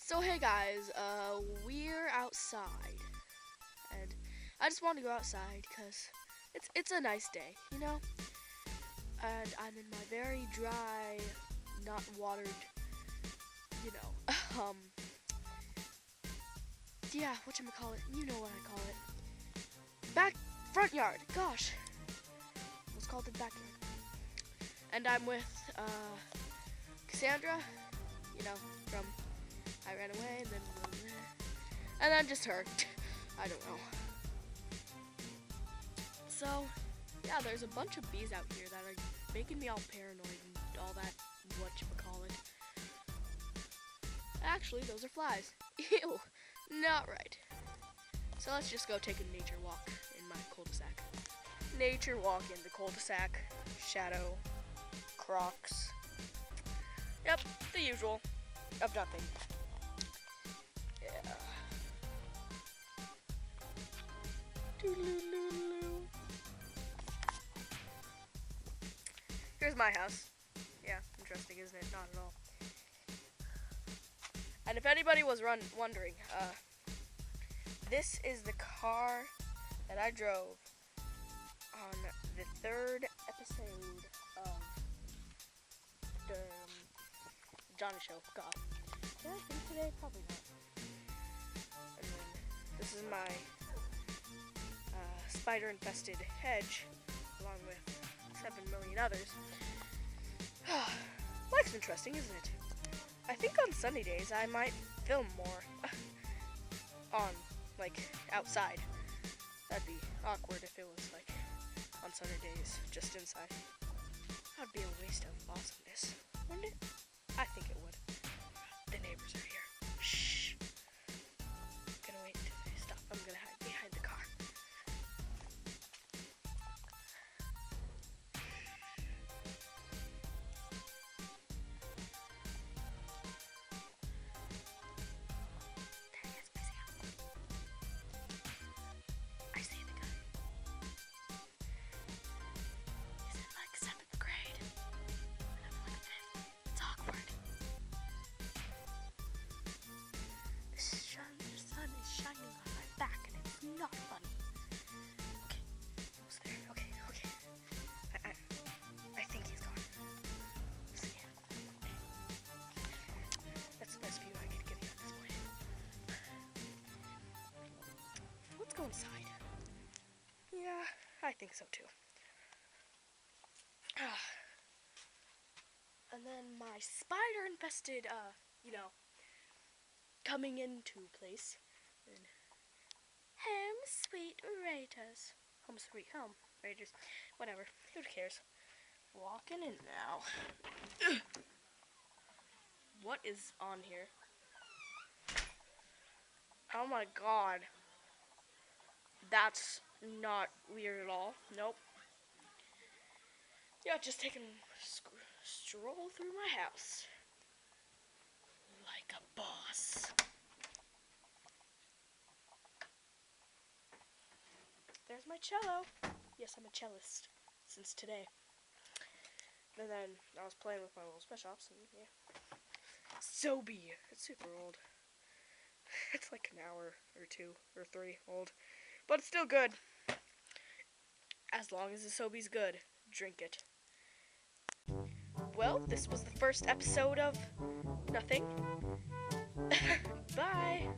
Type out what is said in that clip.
So hey guys, we're outside, and I just want to go outside because it's a nice day, you know. And I'm in my very dry, not watered, you know, yeah, whatchamacallit, you know what I call it, front yard. Gosh, let's call it the backyard. And I'm with Cassandra, you know, from I ran away, and then just her. I don't know. So, yeah, there's a bunch of bees out here that are making me all paranoid and all that whatchamacallit. Actually, those are flies. Ew, not right. So let's just go take a nature walk in my cul-de-sac. Nature walk in the cul-de-sac. Shadow. Crocs. Yep, the usual of nothing. Yeah. Here's my house. Yeah, interesting, isn't it? Not at all. And if anybody was wondering, this is the car that I drove on the third episode of the Johnny Show. God. Did I think today? Probably not. And then this is my spider-infested hedge, along with 7 million others. Life's interesting, isn't it? I think on sunny days I might film more on, like, outside. That'd be awkward if it was, like, on sunny days, just inside. That'd be a waste of awesomeness, wouldn't it? I think it would. The neighbors are here. Shh. I'm gonna wait until they stop. I'm gonna hide behind the car. I see the guy. He's in like 7th grade. And I'm like 5th. It's awkward. The sun is shining on my back and it's not funny. Okay, almost there. Okay. I think he's gone. So yeah. That's the best view I could give you at this point. Let's go inside. Yeah, I think so too. And then my spider-infested, coming into place. And home sweet Raiders. Home sweet home Raiders. Whatever. Who cares? Walking in now. What is on here? Oh my god. That's not weird at all. Nope. Yeah, just taking a stroll through my house. Like a boss. There's my cello. Yes, I'm a cellist since today. And then I was playing with my little special ops and yeah. Sobe. It's super old. It's like an hour or 2 or 3 old. But it's still good. As long as the Sobe's good, drink it. Well, this was the first episode of nothing. Bye.